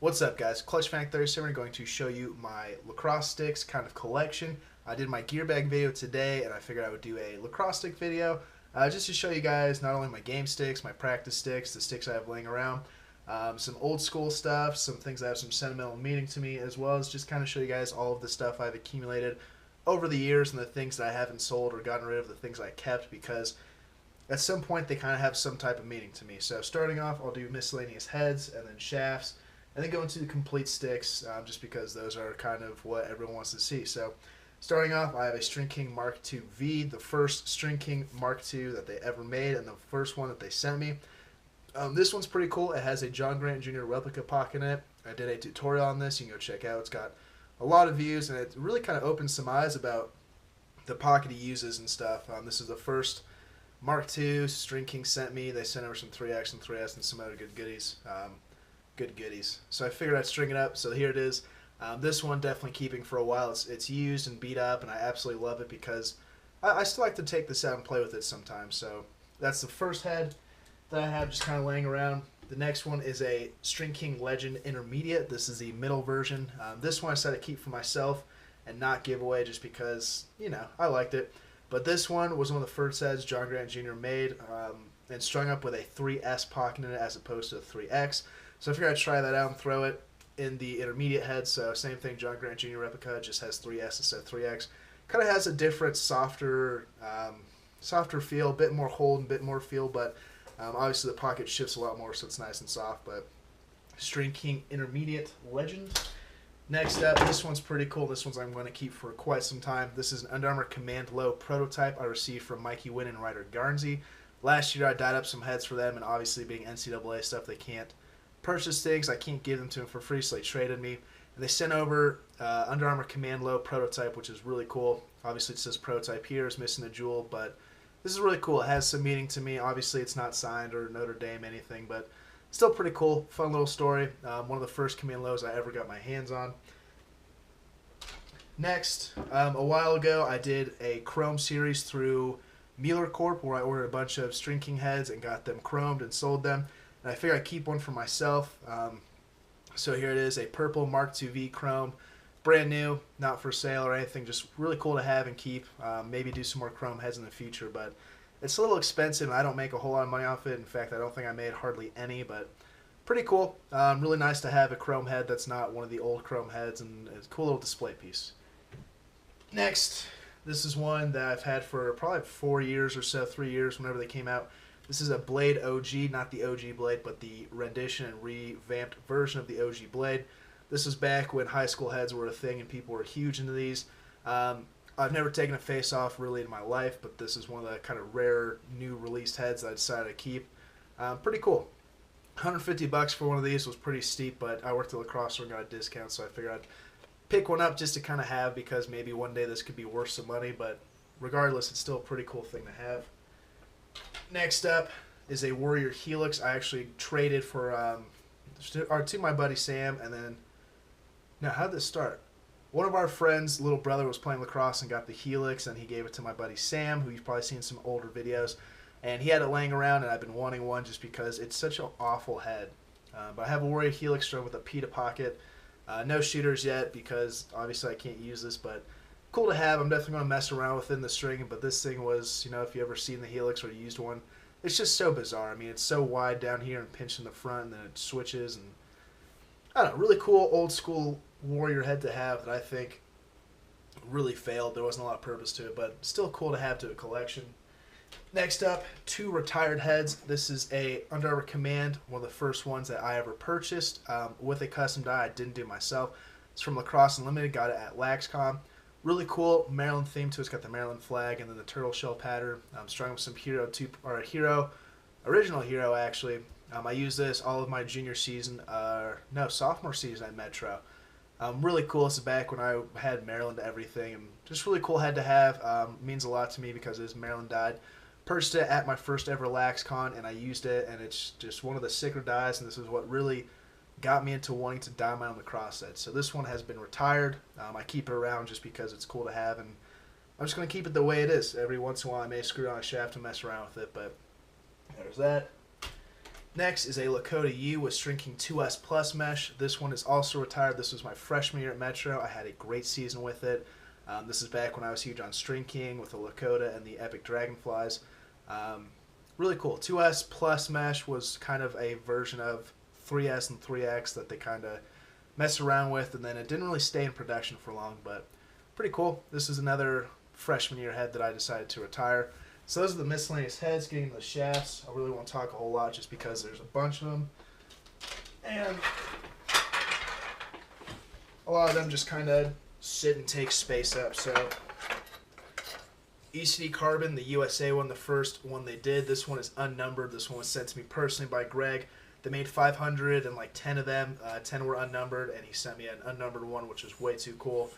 What's up, guys? Clutch Fanatic 37 going to show you my lacrosse sticks kind of collection. I did my gear bag video today, and I figured I would do a lacrosse stick video just to show you guys not only my game sticks, my practice sticks, the sticks I have laying around, some old school stuff, some things that have some sentimental meaning to me, as well as just kind of show you guys all of the stuff I've accumulated over the years and the things that I haven't sold or gotten rid of, the things I kept, because at some point they kind of have some type of meaning to me. So starting off, I'll do miscellaneous heads and then shafts, and then go into the complete sticks, just because those are kind of what everyone wants to see. So starting off, I have a String King Mark II V, the first String King Mark II that they ever made, and the first one that they sent me. This one's pretty cool. It has a John Grant Jr. replica pocket in it. I did a tutorial on this. You can go check out. It's got a lot of views, and it really kind of opens some eyes about the pocket he uses and stuff. This is the first Mark II String King sent me. They sent over some 3X and 3S and some other good goodies. So I figured I'd string it up. So here it is. This one definitely keeping for a while. It's used and beat up, and I absolutely love it because I still like to take this out and play with it sometimes. So that's the first head that I have just kind of laying around. The next one is a String King Legend Intermediate. This is the middle version. This one I decided to keep for myself and not give away just because, you know, I liked it. But this one was one of the first heads John Grant Jr. made, and strung up with a 3S pocket in it as opposed to a 3X. So I figured I'd try that out and throw it in the intermediate head. So same thing, John Grant Jr. replica, just has 3S instead of 3X. Kind of has a different, softer feel, a bit more hold and a bit more feel, but obviously the pocket shifts a lot more, so it's nice and soft. But String King Intermediate Legend. Next up, this one's pretty cool. This one's I'm going to keep for quite some time. This is an Under Armour Command Low prototype I received from Mikey Wynn and Ryder Garnsey. Last year I dyed up some heads for them, and obviously being NCAA stuff, they can't purchase things. I can't give them to them for free, so they traded me. And they sent over Under Armour Command Low prototype, which is really cool. Obviously it says prototype here. It's missing the jewel, but this is really cool. It has some meaning to me. Obviously it's not signed or Notre Dame anything, but still pretty cool. Fun little story. One of the first Command Lows I ever got my hands on. Next, a while ago I did a chrome series through Mueller Corp where I ordered a bunch of String King heads and got them chromed and sold them. And I figured I'd keep one for myself. So here it is, a purple Mark II V chrome. Brand new, not for sale or anything, just really cool to have and keep. Maybe do some more chrome heads in the future, but it's a little expensive and I don't make a whole lot of money off it. In fact, I don't think I made hardly any, but pretty cool. Really nice to have a chrome head that's not one of the old chrome heads, and it's a cool little display piece. Next, this is one that I've had for probably 4 years or so, 3 years, whenever they came out. This is a Blade OG, not the OG Blade, but the rendition and revamped version of the OG Blade. This was back when high school heads were a thing and people were huge into these. I've never taken a face off really in my life, but this is one of the kind of rare new released heads that I decided to keep. Pretty cool. $150 for one of these was pretty steep, but I worked at Lacrosse and got a discount, so I figured I'd pick one up just to kind of have, because maybe one day this could be worth some money, but regardless, it's still a pretty cool thing to have. Next up is a Warrior Helix. I actually traded for to my buddy Sam, and then now how did this start? One of our friends' little brother was playing lacrosse and got the Helix, and he gave it to my buddy Sam, who you've probably seen some older videos, and he had it laying around, and I've been wanting one just because it's such an awful head. But I have a Warrior Helix strung with a pita pocket. No shooters yet because obviously I can't use this, but cool to have. I'm definitely going to mess around within the string, but this thing was, you know, if you ever seen the Helix or used one, it's just so bizarre. I mean, it's so wide down here and pinched in the front, and then it switches, and I don't know, really cool old school Warrior head to have that I think really failed. There wasn't a lot of purpose to it, but still cool to have to a collection. Next up, two retired heads. This is a Under Armour Command, one of the first ones that I ever purchased with a custom die. I didn't do myself. It's from Lacrosse Unlimited. Got it at LaxCon. Really cool Maryland theme to it. It's got the Maryland flag and then the turtle shell pattern. Strung with some original Hero actually. I used this all of my junior season, sophomore season at Metro. Really cool. It's back when I had Maryland everything, and just really cool head to have. Means a lot to me because it is Maryland dyed. Purchased it at my first ever LaxCon, and I used it, and it's just one of the sicker dyes, and this is what really got me into wanting to dye my own lacrosse set. So this one has been retired. I keep it around just because it's cool to have, and I'm just going to keep it the way it is. Every once in a while I may screw on a shaft and mess around with it, but there's that. Next is a Lakota U with shrinking 2S Plus mesh. This one is also retired. This was my freshman year at Metro. I had a great season with it. This is back when I was huge on String King with the Lakota and the Epic Dragonflies. Really cool. 2S Plus mesh was kind of a version of 3S and 3X that they kind of messed around with, and then it didn't really stay in production for long, but pretty cool. This is another freshman year head that I decided to retire. So those are the miscellaneous heads. Getting to the shafts, I really won't talk a whole lot just because there's a bunch of them, and a lot of them just kind of sit and take space up. So ECD Carbon, the USA one, the first one they did. This one is unnumbered. This one was sent to me personally by Greg. They made 500 and like 10 of them. 10 were unnumbered, and he sent me an unnumbered one, which was way too cool.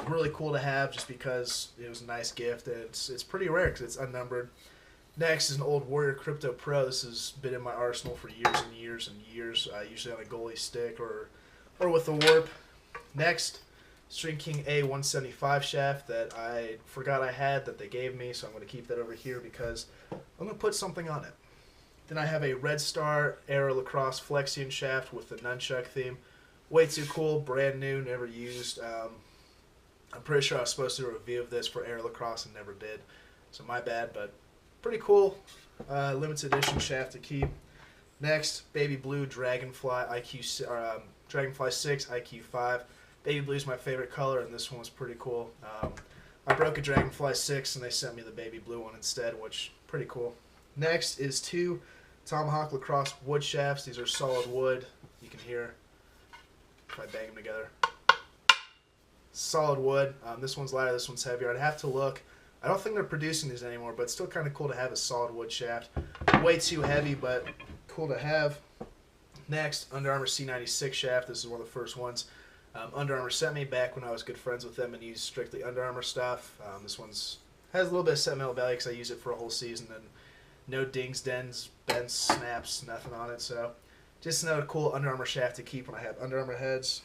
Really cool to have just because it was a nice gift, and it's pretty rare because it's unnumbered. Next is an old Warrior Crypto Pro. This has been in my arsenal for years and years and years, usually on a goalie stick or with a warp. Next, String King A175 shaft that I forgot I had that they gave me, so I'm going to keep that over here because I'm going to put something on it. Then I have a Red Star Aero Lacrosse Flexion shaft with the nunchuck theme. Way too cool, brand new, never used. I'm pretty sure I was supposed to do a review of this for Air Lacrosse and never did, so my bad, but pretty cool. Limited edition shaft to keep. Next, Baby Blue Dragonfly Dragonfly 6 IQ 5. Baby Blue is my favorite color, and this one was pretty cool. I broke a Dragonfly 6, and they sent me the Baby Blue one instead, which pretty cool. Next is 2 Tomahawk Lacrosse wood shafts. These are solid wood. You can hear if I bang them together. Solid wood. This one's lighter, this one's heavier. I'd have to look. I don't think they're producing these anymore, but it's still kind of cool to have a solid wood shaft. Way too heavy, but cool to have. Next, Under Armour C96 shaft. This is one of the first ones. Under Armour sent me back when I was good friends with them and used strictly Under Armour stuff. This one's has a little bit of sentimental value because I use it for a whole season, and no dings, dents, bends, snaps, nothing on it. So just another cool Under Armour shaft to keep when I have Under Armour heads.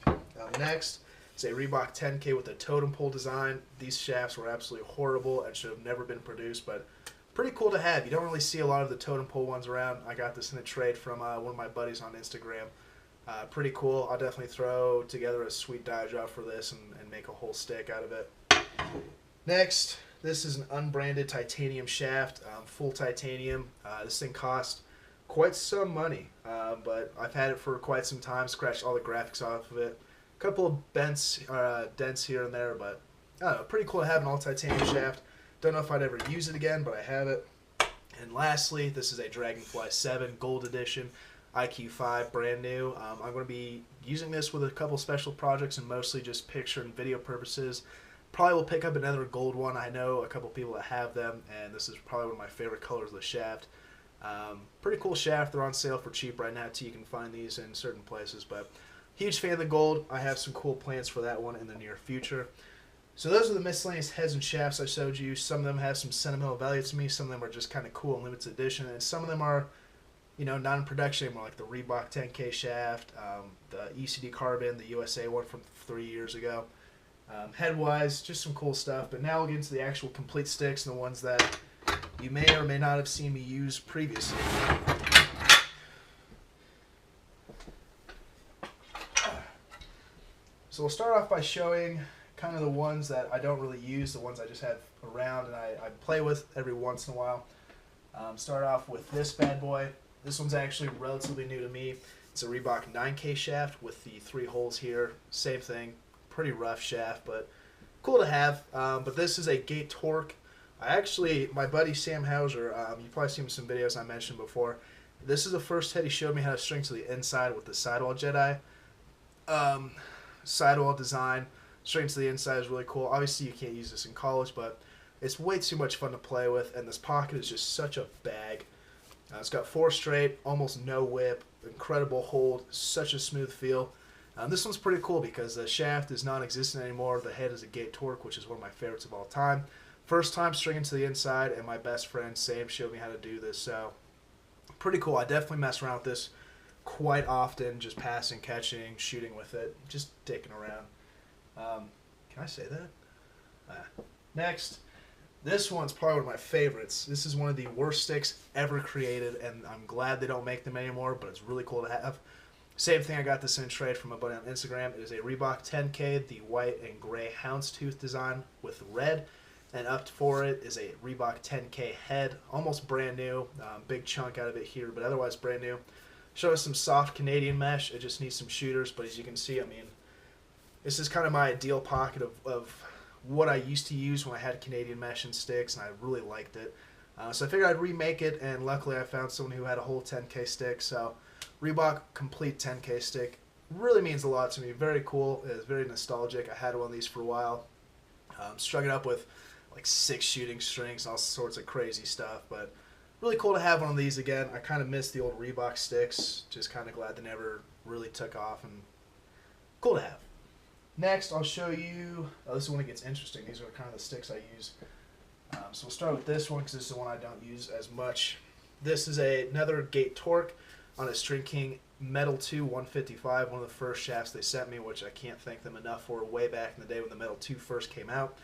Next, it's a Reebok 10K with a totem pole design. These shafts were absolutely horrible and should have never been produced, but pretty cool to have. You don't really see a lot of the totem pole ones around. I got this in a trade from one of my buddies on Instagram. Pretty cool. I'll definitely throw together a sweet dive job for this and make a whole stick out of it. Next, this is an unbranded titanium shaft, full titanium. This thing cost quite some money, but I've had it for quite some time, scratched all the graphics off of it. A couple of dents here and there, but I don't know, pretty cool to have an all titanium shaft. Don't know if I'd ever use it again, but I have it. And lastly, this is a Dragonfly 7 Gold Edition IQ 5, brand new. I'm going to be using this with a couple special projects and mostly just picture and video purposes. Probably will pick up another gold one. I know a couple people that have them, and this is probably one of my favorite colors of the shaft. Pretty cool shaft. They're on sale for cheap right now too. You can find these in certain places, but huge fan of the gold. I have some cool plans for that one in the near future. So those are the miscellaneous heads and shafts I showed you. Some of them have some sentimental value to me. Some of them are just kind of cool and limited edition, and some of them are, you know, not in production anymore, like the Reebok 10K shaft, the ECD Carbon, the USA one from 3 years ago. Head-wise, just some cool stuff. But now we'll get into the actual complete sticks and the ones that you may or may not have seen me use previously. So we'll start off by showing kind of the ones that I don't really use, the ones I just have around and I play with every once in a while. Start off with this bad boy. This one's actually relatively new to me. It's a Reebok 9K shaft with the 3 holes here. Same thing, pretty rough shaft, but cool to have. But this is a gate torque. My buddy Sam Hauser, you've probably seen some videos I mentioned before. This is the first head he showed me how to string to the inside with the sidewall Jedi. Sidewall design, string to the inside is really cool. Obviously you can't use this in college, but it's way too much fun to play with, and this pocket is just such a bag. It's got 4 straight, almost no whip, incredible hold, such a smooth feel. This one's pretty cool because the shaft is non-existent anymore. The head is a gate torque, which is one of my favorites of all time. First time stringing to the inside, and my best friend Sam showed me how to do this, so pretty cool. I definitely mess around with this quite often, just passing, catching, shooting with it, just dicking around. Can I say that? Next, This one's probably one of my favorites. This is one of the worst sticks ever created, and I'm glad they don't make them anymore, but it's really cool to have. Same thing, I got this in trade from a buddy on Instagram. It is a Reebok 10K, the white and gray houndstooth design with red. And up for it is a Reebok 10K head, almost brand new. Big chunk out of it here, but otherwise brand new. Show us some soft Canadian mesh. It just needs some shooters, but as you can see, I mean, this is kind of my ideal pocket of what I used to use when I had Canadian mesh and sticks, and I really liked it. So I figured I'd remake it, and luckily I found someone who had a whole 10K stick. So Reebok Complete 10K stick really means a lot to me. Very cool. It's very nostalgic. I had one of these for a while. Strung it up with like 6 shooting strings and all sorts of crazy stuff, but really cool to have one of these again. I kind of miss the old Reebok sticks. Just kind of glad they never really took off, and cool to have. Next, I'll show you, this is when it gets interesting. These are kind of the sticks I use. So we'll start with this one because this is the one I don't use as much. This is another Gate Torque on a String King Metal 2 155, one of the first shafts they sent me, which I can't thank them enough for way back in the day when the Metal 2 first came out.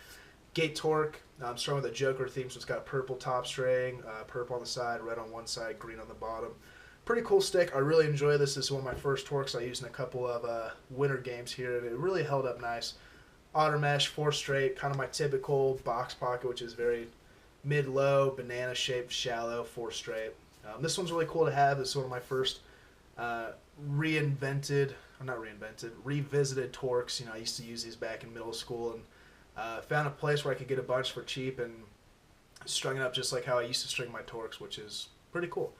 Gate Torque, I'm starting with a Joker theme, so it's got purple top string, purple on the side, red on one side, green on the bottom. Pretty cool stick. I really enjoy this. This is one of my first torques I used in a couple of winter games here, and it really held up nice. Otter mesh, 4 straight, kind of my typical box pocket, which is very mid-low, banana-shaped, shallow, 4 straight. This one's really cool to have. This is one of my first revisited torques. You know, I used to use these back in middle school, and found a place where I could get a bunch for cheap and strung it up just like how I used to string my torques, which is pretty cool.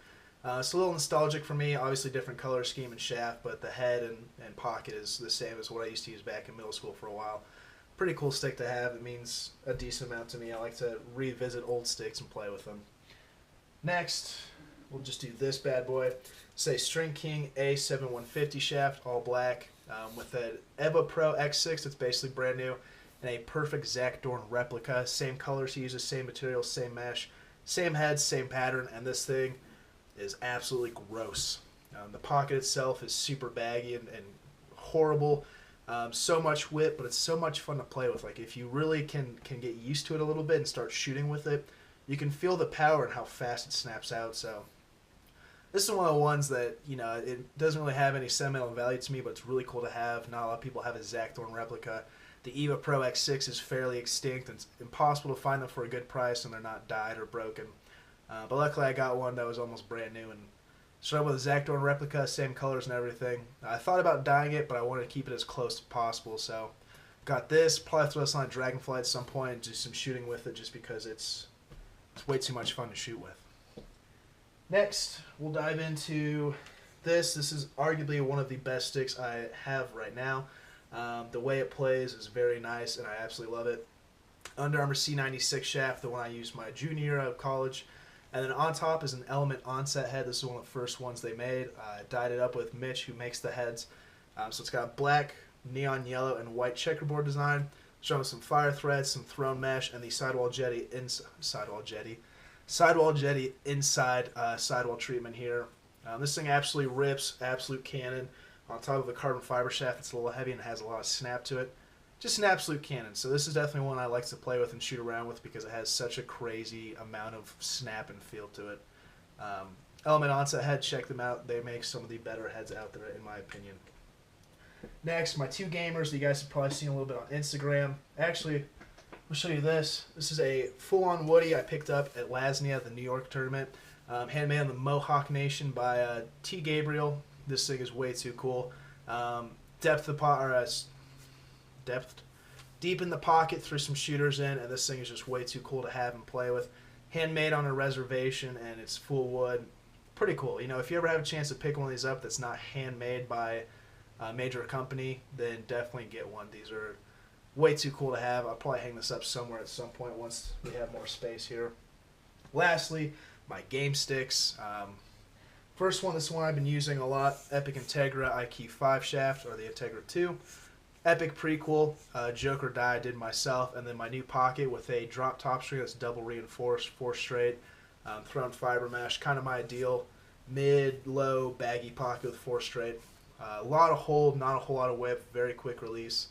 It's a little nostalgic for me. Obviously different color scheme and shaft, but the head and pocket is the same as what I used to use back in middle school for a while. Pretty cool stick to have. It means a decent amount to me. I like to revisit old sticks and play with them. Next, we'll just do this bad boy. It's a String King A7150 shaft, all black, with an EVA Pro X6 that's basically brand new, and a perfect Zach Dorn replica. Same colors he uses, same material, same mesh, same head, same pattern, and this thing is absolutely gross. The pocket itself is super baggy and horrible. So much whip, but it's so much fun to play with. Like, if you really can get used to it a little bit and start shooting with it, you can feel the power and how fast it snaps out. So this is one of the ones that, you know, it doesn't really have any sentimental value to me, but it's really cool to have. Not a lot of people have a Zach Dorn replica. The EVA Pro X6 is fairly extinct, and it's impossible to find them for a good price, and they're not dyed or broken. But luckily I got one that was almost brand new, and started with a Zach Dorn replica, same colors and everything. I thought about dyeing it, but I wanted to keep it as close as possible, so got this. Probably have to throw this on a Dragonfly at some point and do some shooting with it, just because it's way too much fun to shoot with. Next, we'll dive into this. This is arguably one of the best sticks I have right now. The way it plays is very nice, and I absolutely love it. Under Armour C96 shaft, the one I used my junior year of college. And then on top is an Element onset head. This is one of the first ones they made. I dyed it up with Mitch, who makes the heads. So it's got black, neon yellow, and white checkerboard design. Showing some fire threads, some throne mesh, and the sidewall jetty inside sidewall treatment here. This thing absolutely rips, absolute cannon. On top of a carbon fiber shaft, it's a little heavy and has a lot of snap to it. Just an absolute cannon. So this is definitely one I like to play with and shoot around with because it has such a crazy amount of snap and feel to it. Element onset head, check them out. They make some of the better heads out there, in my opinion. Next, my 2 gamers that you guys have probably seen a little bit on Instagram. Actually, I'll show you this. This is a full-on Woody I picked up at Lasnia, the New York tournament. Handmade on the Mohawk Nation by T. Gabriel. This thing is way too cool. Deep in the pocket, threw some shooters in, and this thing is just way too cool to have and play with. Handmade on a reservation, and it's full wood. Pretty cool. You know, if you ever have a chance to pick one of these up that's not handmade by a major company, then definitely get one. These are way too cool to have. I'll probably hang this up somewhere at some point once we have more space here. Lastly, my game sticks. First one, this one I've been using a lot, Epic Integra IQ 5 shaft, or the Integra 2. Epic prequel, Joker die I did myself, and then my new pocket with a drop top string that's double reinforced, 4 straight, thrown fiber mesh, kind of my ideal mid-low baggy pocket with 4 straight. A lot of hold, not a whole lot of whip, very quick release.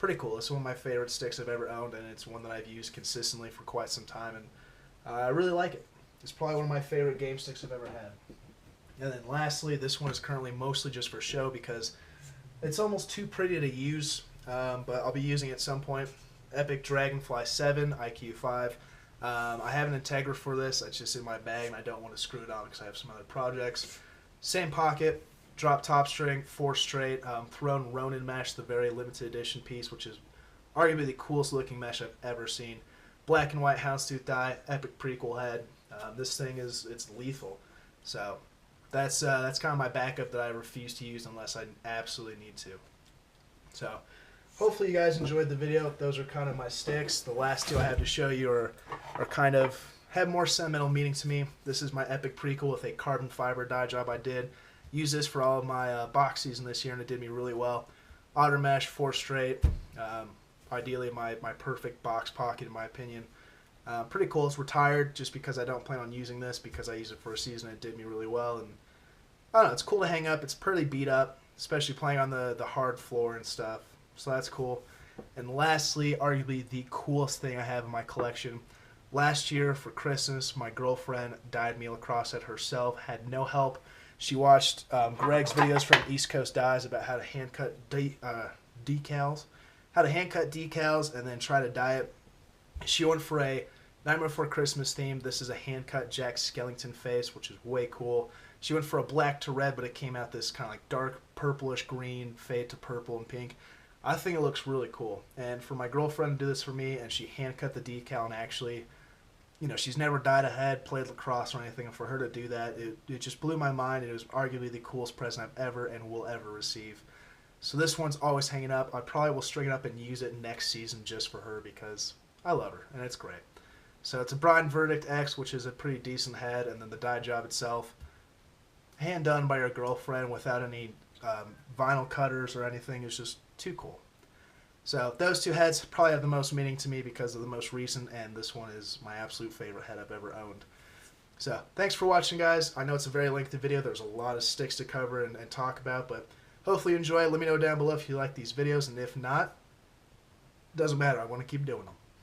pretty cool. It's one of my favorite sticks I've ever owned, and it's one that I've used consistently for quite some time, and I really like it. It's probably one of my favorite game sticks I've ever had. And then lastly, this one is currently mostly just for show because it's almost too pretty to use, but I'll be using it at some point. Epic Dragonfly 7, IQ 5. I have an Integra for this. It's just in my bag, and I don't want to screw it on because I have some other projects. Same pocket, drop top string, 4 straight, thrown Ronin mesh, the very limited edition piece, which is arguably the coolest looking mesh I've ever seen. Black and white houndstooth die, epic prequel head. This thing it's lethal. So that's kind of my backup that I refuse to use unless I absolutely need to. So hopefully you guys enjoyed the video. Those are kind of my sticks. The last two I have to show you are kind of have more sentimental meaning to me. This is my epic prequel with a carbon fiber die job I did. Use this for all of my box season this year, and it did me really well. Otter mesh, 4 straight. Ideally my perfect box pocket in my opinion. Pretty cool. It's retired just because I don't plan on using this because I used it for a season and it did me really well. And I don't know, it's cool to hang up. It's pretty beat up, especially playing on the hard floor and stuff. So that's cool. And lastly, arguably the coolest thing I have in my collection. Last year for Christmas, my girlfriend dyed me a lacrosse set herself, had no help. She watched Greg's videos from East Coast Dyes about how to hand cut decals, and then try to dye it. She went for a Nightmare Before Christmas theme. This is a hand cut Jack Skellington face, which is way cool. She went for a black to red, but it came out this kind of like dark purplish green fade to purple and pink. I think it looks really cool. And for my girlfriend to do this for me, and she hand cut the decal, and actually, you know, she's never dyed a head, played lacrosse or anything, and for her to do that, it just blew my mind. It was arguably the coolest present I've ever and will ever receive. So this one's always hanging up. I probably will string it up and use it next season just for her because I love her, and it's great. So it's a Bride Verdict X, which is a pretty decent head, and then the dye job itself, hand done by your girlfriend without any vinyl cutters or anything, is just too cool. So those two heads probably have the most meaning to me because of the most recent, and this one is my absolute favorite head I've ever owned. So thanks for watching, guys. I know it's a very lengthy video. There's a lot of sticks to cover and talk about, but hopefully you enjoy it. Let me know down below if you like these videos, and if not, doesn't matter. I want to keep doing them.